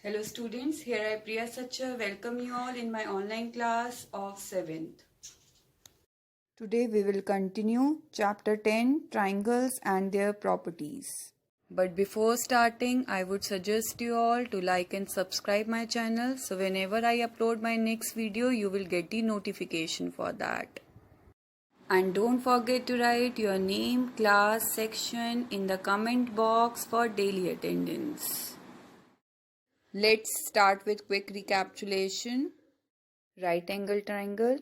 Hello students, here I Priya Sacha welcome you all in my online class of 7th. Today we will continue chapter 10 triangles and their properties. But before starting, I would suggest you all to like and subscribe my channel so whenever I upload my next video you will get the notification for that. And don't forget to write your name, class, section in the comment box for daily attendance. Let's start with quick recapitulation. Right angle triangle.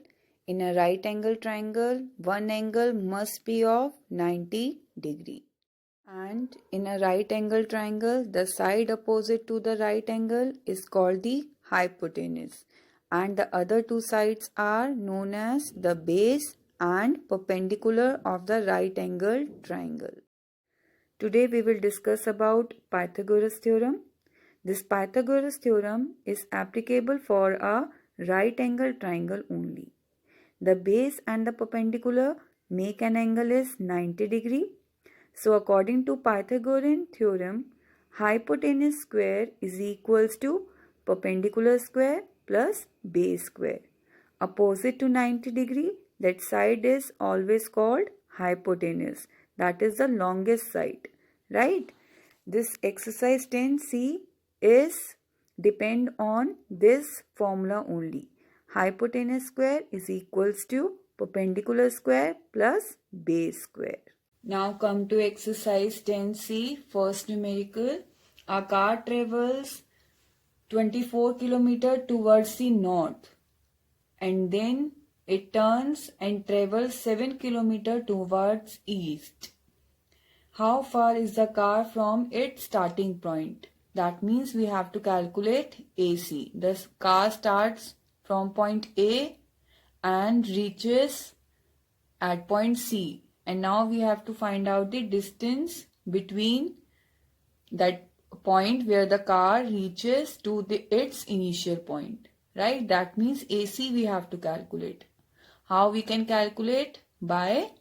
In a right angle triangle, one angle must be of 90 degree. And in a right angle triangle, the side opposite to the right angle is called the hypotenuse. And the other two sides are known as the base and perpendicular of the right angle triangle. Today we will discuss about Pythagoras theorem. This Pythagoras theorem is applicable for a right angle triangle only. The base and the perpendicular make an angle is 90 degree. So according to Pythagorean theorem, hypotenuse square is equals to perpendicular square plus base square. Opposite to 90 degree, that side is always called hypotenuse. That is the longest side, right? This exercise 10C is depend on this formula only. Hypotenuse square is equals to perpendicular square plus base square. Now come to exercise 10C, first numerical. A car travels 24 km towards the north and then it turns and travels 7 km towards east. How far is the car from its starting point? That means we have to calculate AC. The car starts from point A and reaches at point C. And now we have to find out the distance between that point where the car reaches to its initial point. Right? That means AC we have to calculate. How we can calculate? By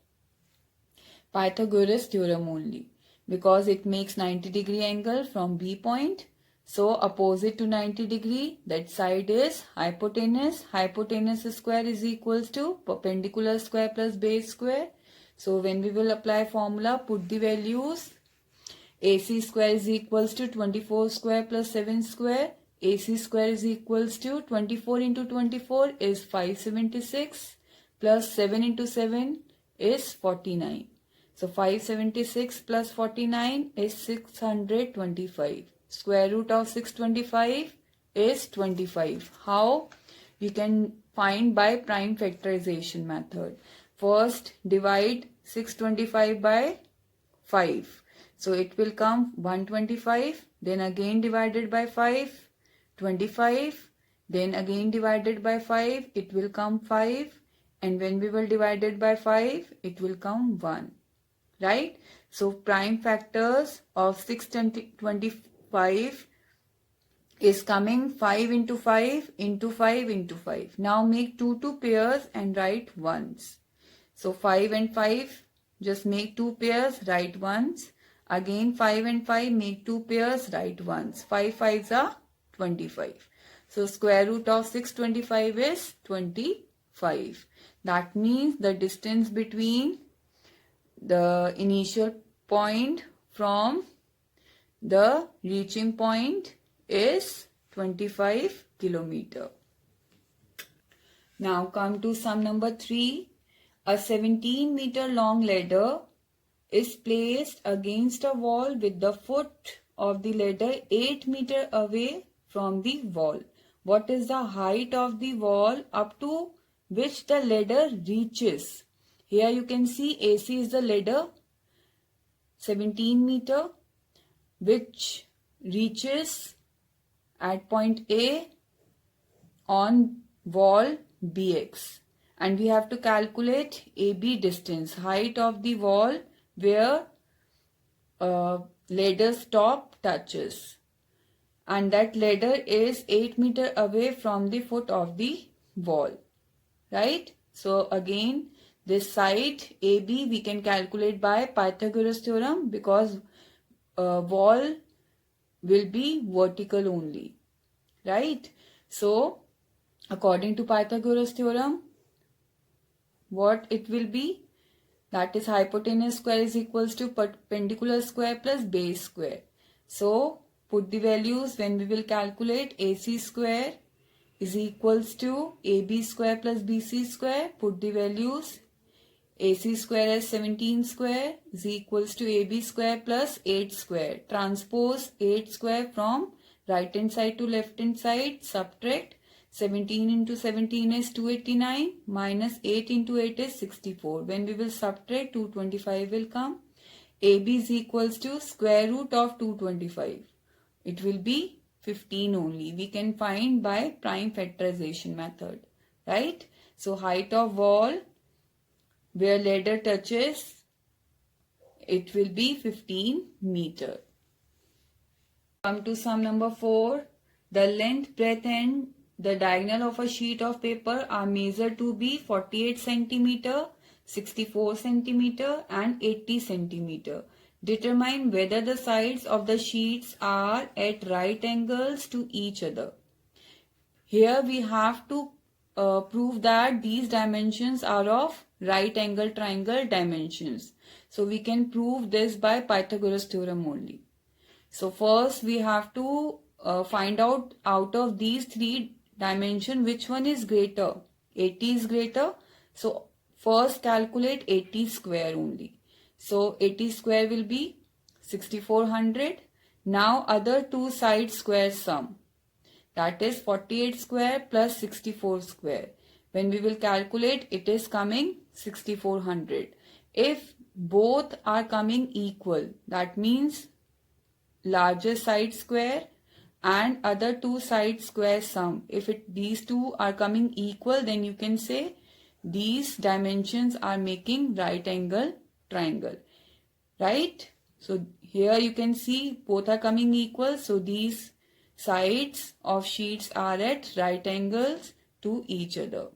Pythagoras theorem only. Because it makes 90 degree angle from B point. So opposite to 90 degree, that side is hypotenuse. Hypotenuse square is equals to perpendicular square plus base square. So when we will apply formula, put the values. AC square is equals to 24 square plus 7 square. AC square is equals to 24 into 24 is 576 plus 7 into 7 is 49. So 576 plus 49 is 625. Square root of 625 is 25. How? We can find by prime factorization method. First divide 625 by 5. So it will come 125. Then again divided by 5. 25. Then again divided by 5. It will come 5. And when we will divide it by 5, it will come 1. Right? So prime factors of 625 is coming 5 into 5 into 5 into 5. Now make 2 pairs and write ones. So 5 and 5 just make 2 pairs, write ones. Again 5 and 5 make 2 pairs, write ones. 5 5s are 25. So square root of 625 is 25. That means the distance between the initial point from the reaching point is 25 km. Now come to sum number 3. A 17-meter long ladder is placed against a wall with the foot of the ladder 8 meters away from the wall. What is the height of the wall up to which the ladder reaches? Here you can see AC is the ladder 17 meter which reaches at point A on wall BX. And we have to calculate AB distance, height of the wall where ladder's top touches. And that ladder is 8 meters away from the foot of the wall. Right? So again, this side AB we can calculate by Pythagoras theorem because wall will be vertical only. right? So according to Pythagoras theorem, what it will be? That is hypotenuse square is equals to perpendicular square plus base square. So put the values when we will calculate. AC square is equals to AB square plus BC square. Put the values. AC square as 17 square is equals to AB square plus 8 square. Transpose 8 square from right hand side to left hand side. Subtract 17 into 17 is 289 minus 8 into 8 is 64. When we will subtract, 225 will come. AB is equals to square root of 225. It will be 15 only. We can find by prime factorization method, right? So height of wall where ladder touches, it will be 15 meter. Come to sum number 4. The length, breadth and the diagonal of a sheet of paper are measured to be 48 centimeter, 64 centimeter and 80 centimeter. Determine whether the sides of the sheets are at right angles to each other. Here we have to prove that these dimensions are of right angle triangle dimensions. So we can prove this by Pythagoras theorem only. So first we have to find out of these three dimensions which one is greater. 80 is greater. So first calculate 80 square only. So 80 square will be 6400. Now other two side square sum. That is 48 square plus 64 square. When we will calculate, it is coming 6400. If both are coming equal, that means larger side square and other two side square sum. If these two are coming equal, then you can say these dimensions are making right angle triangle, right? So here you can see both are coming equal. So these sides of sheets are at right angles to each other,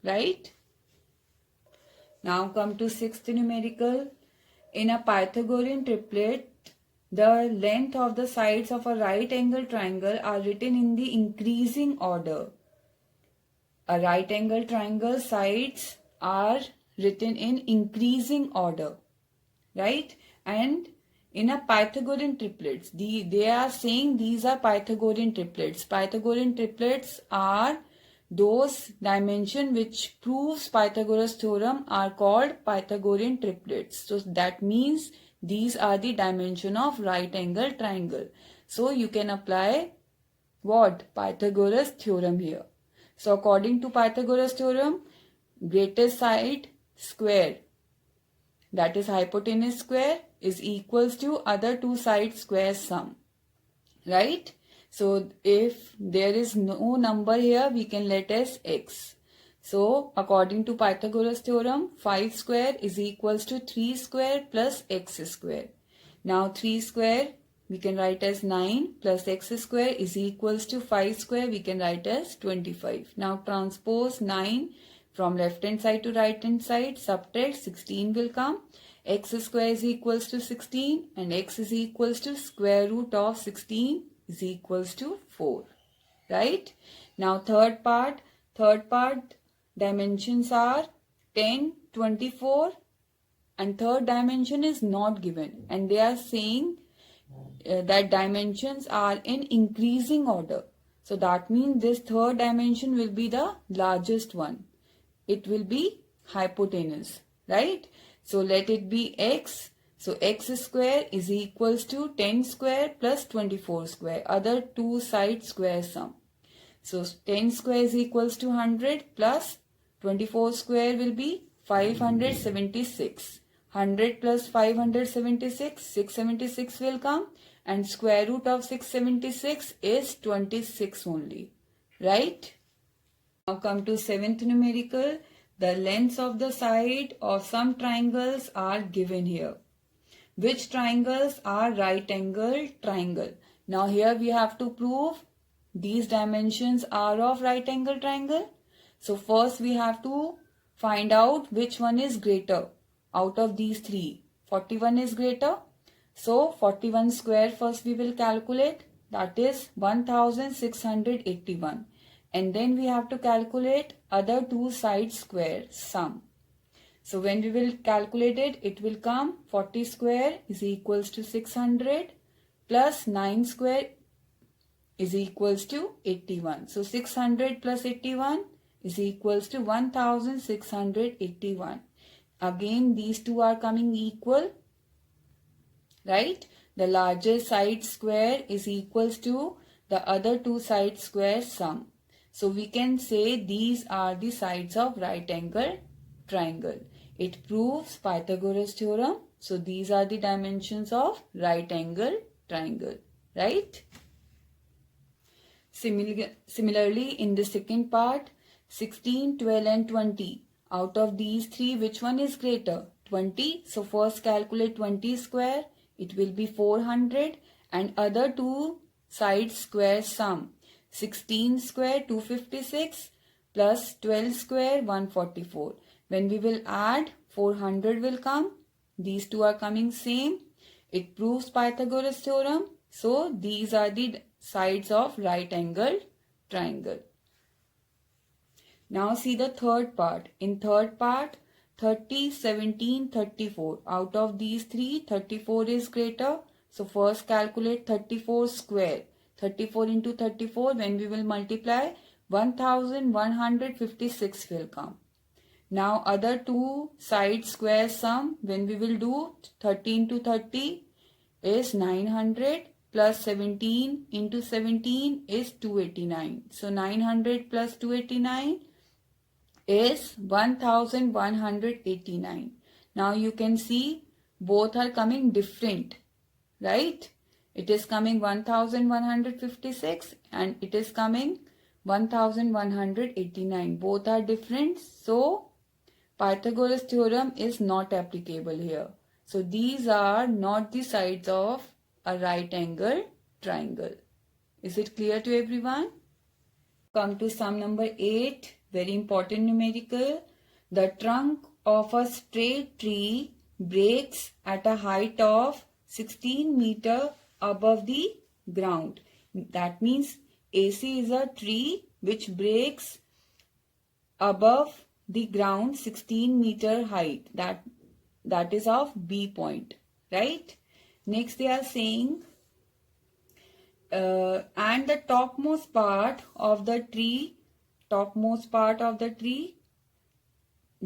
right? Now come to sixth numerical. In a Pythagorean triplet, the length of the sides of a right angle triangle are written in the increasing order. A right angle triangle sides are written in increasing order, right? And in a Pythagorean triplets, they are saying these are Pythagorean triplets. Pythagorean triplets are those dimension which proves Pythagoras theorem are called Pythagorean triplets. So that means these are the dimension of right angle triangle. So you can apply what? Pythagoras theorem here. So according to Pythagoras theorem, greatest side square, that is hypotenuse square, is equals to other two side square sum, right? So if there is no number here, we can let as x. So according to Pythagoras theorem, 5 square is equals to 3 square plus x square. Now 3 square we can write as 9 plus x square is equals to 5 square, we can write as 25. Now transpose 9 from left hand side to right hand side, subtract 16 will come. X square is equals to 16 and x is equals to square root of 16 is equals to 4, right? Now third part dimensions are 10, 24 and third dimension is not given, and they are saying that dimensions are in increasing order. So that means this third dimension will be the largest one. It will be hypotenuse, right? So let it be x. So x square is equals to 10 square plus 24 square. Other two side square sum. So 10 square is equals to 100 plus 24 square will be 576. 100 plus 576, 676 will come, and square root of 676 is 26 only, right? Now come to seventh numerical. The lengths of the side of some triangles are given here. Which triangles are right angle triangle? Now here we have to prove these dimensions are of right angle triangle. So first we have to find out which one is greater out of these three. 41 is greater. So 41 square first we will calculate. that is 1681. And then we have to calculate other two sides square sum. So when we will calculate it, it will come 40 square is equals to 600 plus 9 square is equals to 81. So 600 plus 81 is equals to 1681. Again, these two are coming equal, right? The larger side square is equals to the other two side square sum. So we can say these are the sides of right angle triangle. It proves Pythagoras theorem. So these are the dimensions of right angle triangle, right? Similarly, in the second part, 16, 12 and 20. Out of these three, which one is greater? 20. So first calculate 20 square. It will be 400 and other two sides square sum. 16 square 256 plus 12 square 144. When we will add, 400 will come. These two are coming same. It proves Pythagoras theorem. So these are the sides of right angle triangle. Now see the third part. In third part, 30, 17, 34. Out of these three, 34 is greater. So first calculate 34 square. 34 into 34, when we will multiply, 1156 will come. Now other two side square sum, when we will do 30 into 30 is 900 plus 17 into 17 is 289. So 900 plus 289 is 1189. Now you can see both are coming different, right? It is coming 1156 and it is coming 1189. Both are different. So Pythagoras theorem is not applicable here. So these are not the sides of a right angle triangle. Is it clear to everyone? Come to sum number 8. Very important numerical. The trunk of a straight tree breaks at a height of 16 meter above the ground. That means AC is a tree which breaks above the ground 16 meter height. That is of B point, right? Next they are saying and the topmost part of the tree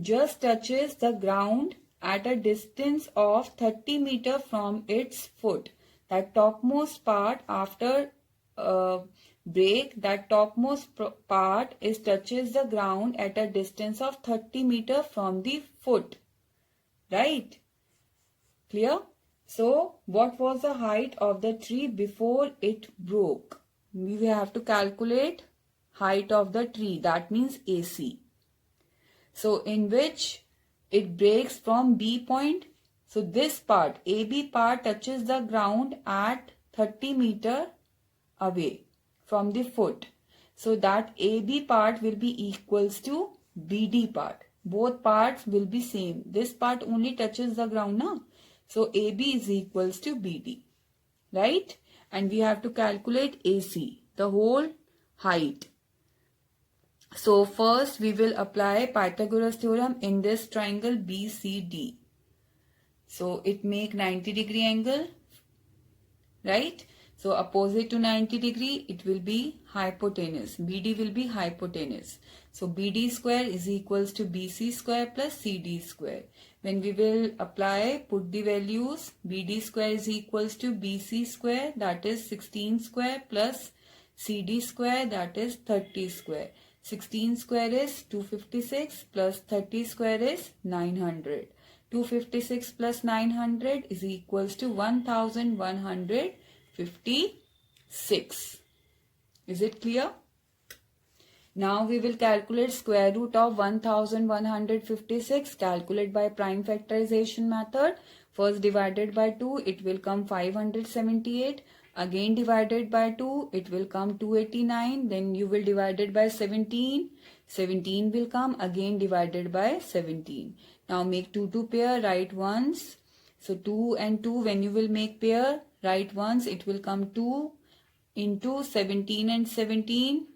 just touches the ground at a distance of 30 meter from its foot. That topmost part after break, that topmost part is touches the ground at a distance of 30 meter from the foot, right? Clear? So what was the height of the tree before it broke? We have to calculate height of the tree, that means AC. So in which it breaks from B point. So this part, AB part touches the ground at 30 meter away from the foot. So that AB part will be equals to BD part. Both parts will be same. This part only touches the ground now. So AB is equals to BD, right? And we have to calculate AC, the whole height. So first we will apply Pythagoras theorem in this triangle BCD. So it make 90 degree angle, right? So opposite to 90 degree, it will be hypotenuse. BD will be hypotenuse. So BD square is equals to BC square plus CD square. When we will apply, put the values, BD square is equals to BC square, that is 16 square plus CD square, that is 30 square. 16 square is 256 plus 30 square is 900. 256 plus 900 is equals to 1156. Is it clear? Now we will calculate square root of 1156. Calculate by prime factorization method. First divided by 2, it will come 578. Again divided by 2, it will come 289. Then you will divide it by 17. 17 will come, again divided by 17. Now make 2 pair, write once. So 2 and 2, when you will make pair, write once, it will come 2. into 17 and 17,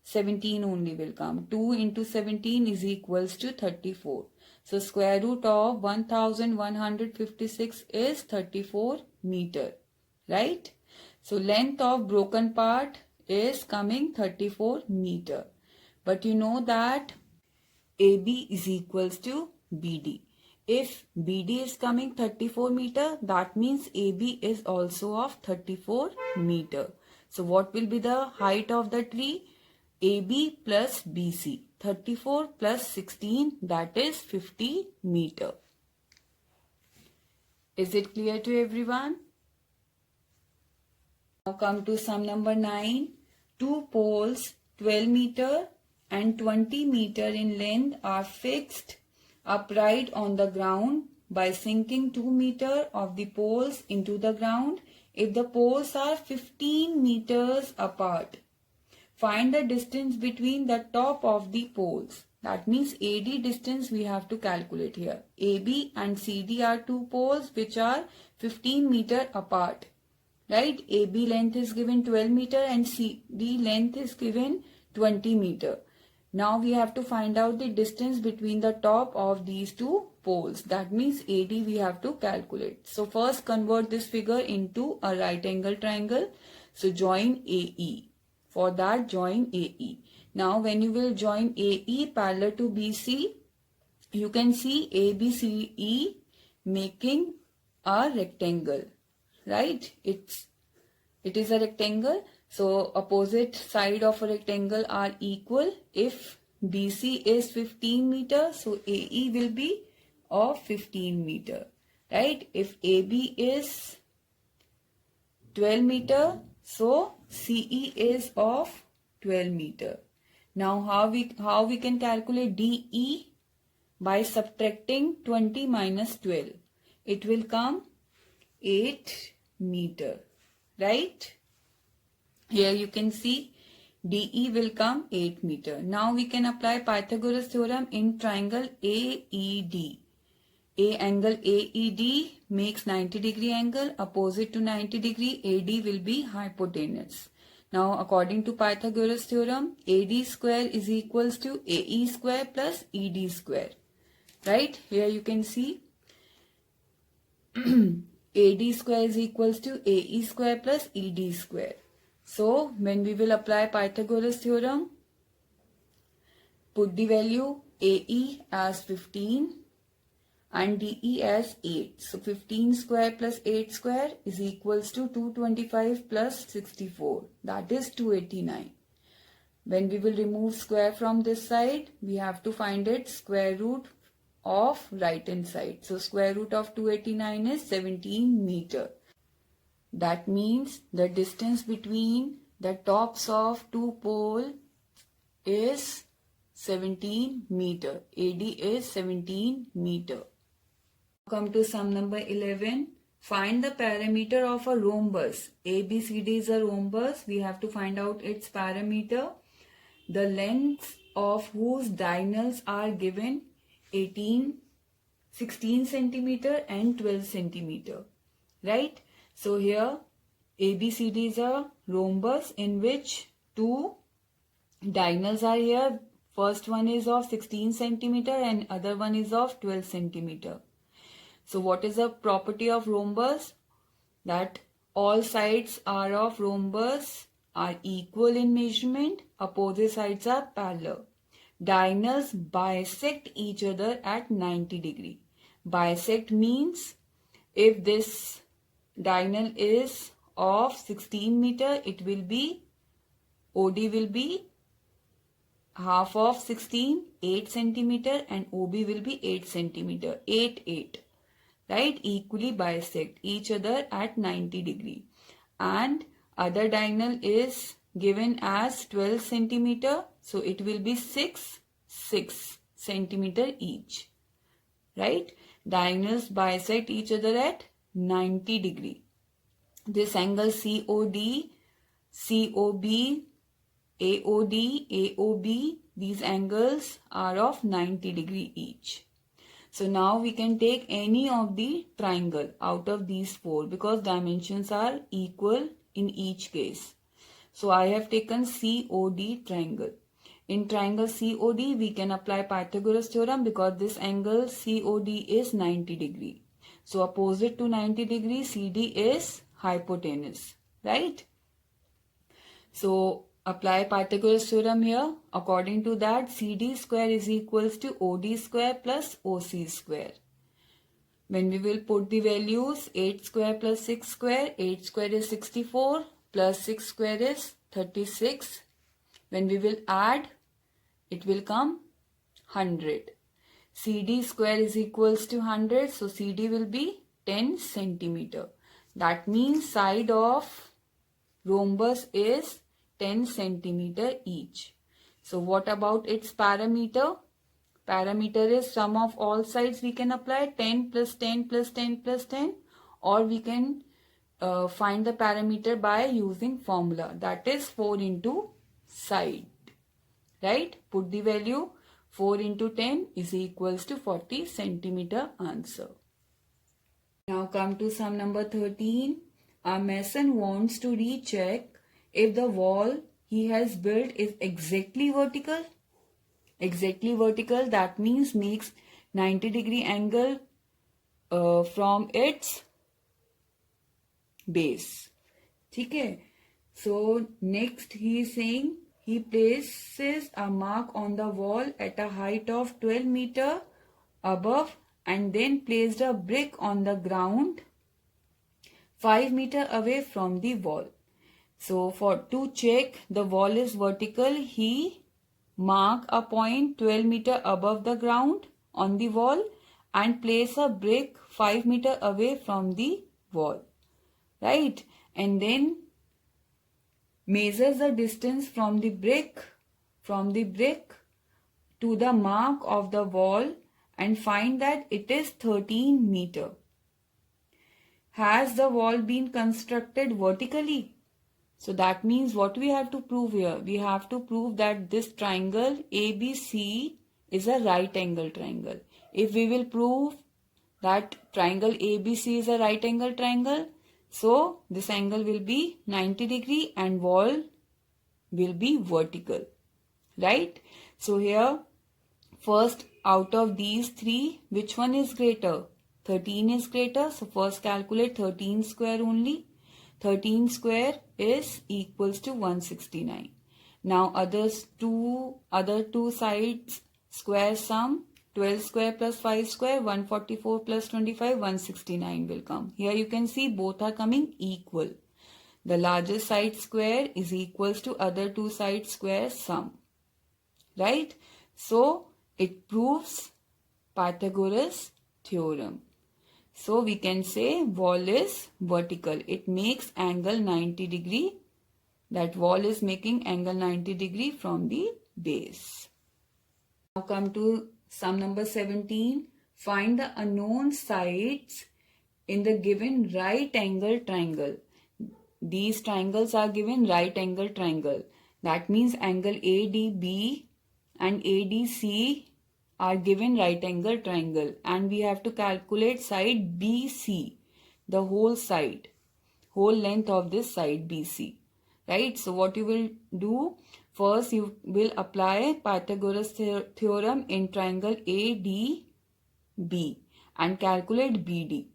17 only will come. 2 into 17 is equals to 34. So square root of 1156 is 34 meter, right? So length of broken part is coming 34 meter. But you know that AB is equals to BD. If BD is coming 34 meter, that means AB is also of 34 meter. So what will be the height of the tree? AB plus BC. 34 plus 16, that is 50 meter. Is it clear to everyone? Now come to sum number 9. Two poles 12 meter and 20 meter in length are fixed upright on the ground by sinking 2 meter of the poles into the ground if the poles are 15 meters apart. Find the distance between the top of the poles. That means AD distance we have to calculate here. AB and CD are two poles which are 15 meter apart. Right? AB length is given 12 meter and CD length is given 20 meter. Now we have to find out the distance between the top of these two poles. That means AD we have to calculate. So first convert this figure into a right angle triangle. So join AE. For that, join AE. Now, when you will join AE parallel to BC, you can see ABCE making a rectangle, right? It is a rectangle. So, opposite side of a rectangle are equal. If BC is 15 meter, so AE will be of 15 meter, right? If AB is 12 meter, so CE is of 12 meter. Now how we can calculate DE? By subtracting 20 minus 12. It will come 8 meter. Right? Here you can see DE will come 8 meter. Now we can apply Pythagoras theorem in triangle AED. A angle AED makes 90 degree angle. Opposite to 90 degree, AD will be hypotenuse. Now, according to Pythagoras theorem, AD square is equals to AE square plus ED square. Right? Here you can see AD square is equals to AE square plus ED square. So, when we will apply Pythagoras theorem, put the value AE as 15. And DE as 8. So 15 square plus 8 square is equals to 225 plus 64. That is 289. When we will remove square from this side, we have to find its square root of right hand side. So square root of 289 is 17 meter. That means the distance between the tops of two poles is 17 meter. AD is 17 meter. Come to sum number 11. Find the parameter of a rhombus. ABCD is a rhombus. We have to find out its parameter. The lengths of whose diagonals are given 16 centimeter and 12 centimeter. Right? So here ABCD is a rhombus in which two diagonals are here. First one is of 16 centimeter and other one is of 12 centimeter. So what is the property of rhombus? That all sides are of rhombus are equal in measurement. Opposite sides are parallel. Diagonals bisect each other at 90 degree. Bisect means if this diagonal is of 16 meter, it will be OD will be half of 16, 8 centimeter, and OB will be 8 centimeter, 8, 8. Right? Equally bisect each other at 90 degree. And other diagonal is given as 12 centimeter. So it will be 6 centimeter each. Right? Diagonals bisect each other at 90 degree. This angle COD, COB, AOD, AOB, these angles are of 90 degree each. So now we can take any of the triangle out of these four because dimensions are equal in each case. So I have taken COD triangle. In triangle COD, we can apply Pythagoras theorem because this angle COD is 90 degree. So opposite to 90 degree, CD is hypotenuse, right? So apply Pythagoras theorem here. According to that, CD square is equals to OD square plus OC square. When we will put the values, 8 square plus 6 square, 8 square is 64 plus 6 square is 36. When we will add, it will come 100. CD square is equals to 100. So CD will be 10 centimeter. That means side of rhombus is 10 centimeter each. So what about its parameter? Parameter is sum of all sides we can apply 10 plus 10 plus 10 plus 10, or we can find the parameter by using formula, that is 4 into side, right? Put the value 4 into 10 is equals to 40 centimeter answer. Now come to sum number 13. A mason wants to recheck if the wall he has built is exactly vertical. Exactly vertical, that means makes 90 degree angle from its base. Okay. So next he is saying he places a mark on the wall at a height of 12 meter above and then placed a brick on the ground 5 meter away from the wall. So to check the wall is vertical, he mark a point 12 meter above the ground on the wall and place a brick 5 meter away from the wall, right? And then measures the distance from the brick to the mark of the wall and find that it is 13 meter. Has the wall been constructed vertically? So that means what we have to prove here? We have to prove that this triangle ABC is a right angle triangle. If we will prove that triangle ABC is a right angle triangle, so this angle will be 90 degree and wall will be vertical, right? So here, first out of these three, which one is greater? 13 is greater. So first calculate 13 square only. 13 square is equals to 169. Now other two sides square sum. 12 square plus 5 square, 144 plus 25, 169 will come. Here you can see both are coming equal. The largest side square is equals to other two side square sum, right? So it proves Pythagoras theorem. So we can say wall is vertical. It makes angle 90 degree. That wall is making angle 90 degree from the base. Now come to sum number 17. Find the unknown sides in the given right angle triangle. These triangles are given right angle triangle. That means angle ADB and ADC are given right angle triangle, and we have to calculate side BC, the whole side, whole length of this side BC, right? So what you will do, first you will apply Pythagoras theorem in triangle ADB and calculate BD.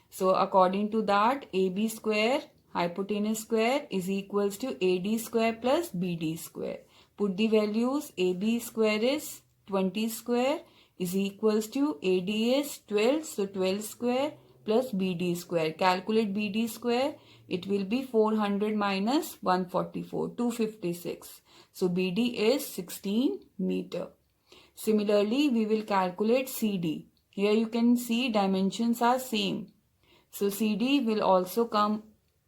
So according to that, AB square hypotenuse square is equals to AD square plus BD square. Put the values. AB square is 20 square is equals to AD is 12. So 12 square plus BD square. Calculate BD square. It will be 400 minus 144, 256. So BD is 16 meter. Similarly, we will calculate CD. Here you can see dimensions are same. So CD will also come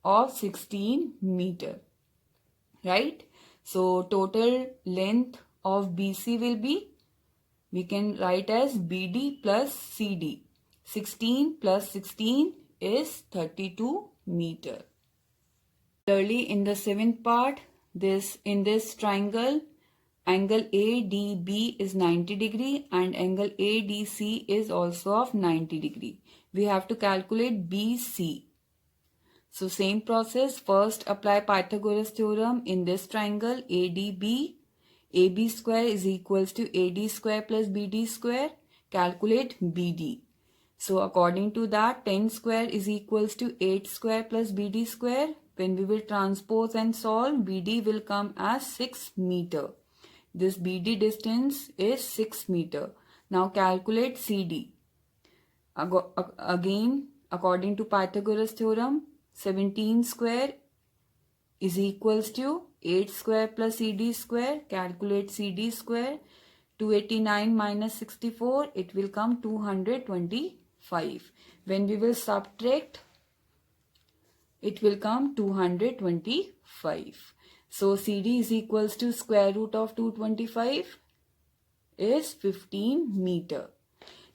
of 16 meter, right? So total length of BC will be, we can write as BD plus CD. 16 plus 16 is 32 meter. Similarly, in the seventh part, in this triangle, angle ADB is 90 degree and angle ADC is also of 90 degree. We have to calculate BC. So same process, first apply Pythagoras theorem in this triangle ADB. AB square is equals to AD square plus BD square. Calculate BD. So according to that, 10 square is equals to 8 square plus BD square. When we will transpose and solve, BD will come as 6 meter. This BD distance is 6 meter. Now calculate CD. Again, according to Pythagoras theorem, 17 square is equals to 8 square plus CD square. Calculate CD square. 289 minus 64, it will come 225. When we will subtract, it will come 225. So CD is equals to square root of 225 is 15 meter.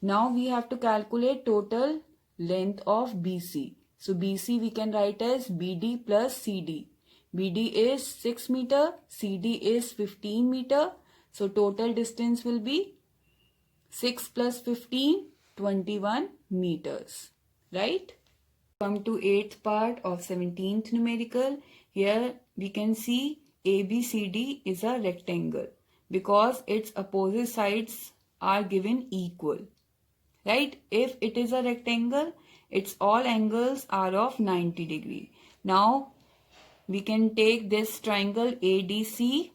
Now we have to calculate total length of BC. So BC we can write as BD plus CD. BD is 6 meter, CD is 15 meter. So total distance will be 6 plus 15, 21 meters. Right? Come to 8th part of 17th numerical. Here we can see ABCD is a rectangle because its opposite sides are given equal. Right? If it is a rectangle, its all angles are of 90 degree. Now we can take this triangle ADC.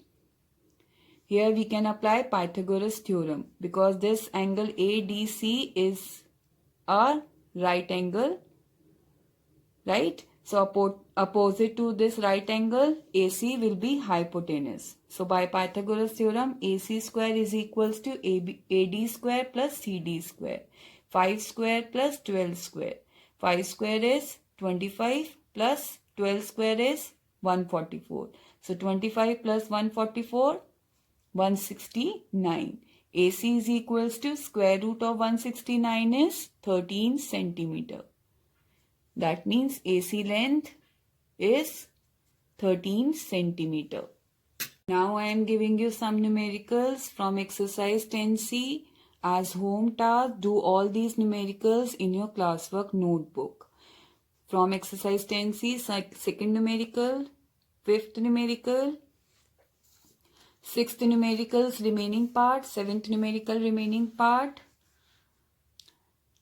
Here we can apply Pythagoras theorem because this angle ADC is a right angle, right? So opposite to this right angle, AC will be hypotenuse. So by Pythagoras theorem, AC square is equals to AD square plus CD square. 5 square plus 12 square. 5 square is 25 plus 12 square is 144. So 25 plus 144, 169. AC is equals to square root of 169 is 13 centimeter. That means AC length is 13 centimeter. Now I am giving you some numericals from exercise 10C. As home task, do all these numericals in your classwork notebook. From exercise 10C, second numerical, fifth numerical, sixth numericals remaining part, seventh numerical remaining part,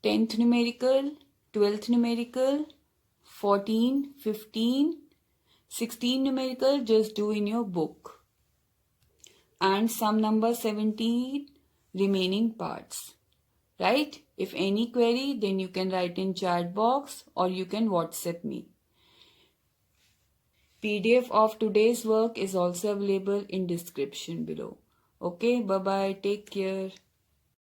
10th numerical, 12th numerical, 14, 15, 16 numerical just do in your book. And sum number 17 remaining parts. Right? If any query, then you can write in chat box or you can WhatsApp me. PDF of today's work is also available in description below. Okay, bye-bye. Take care.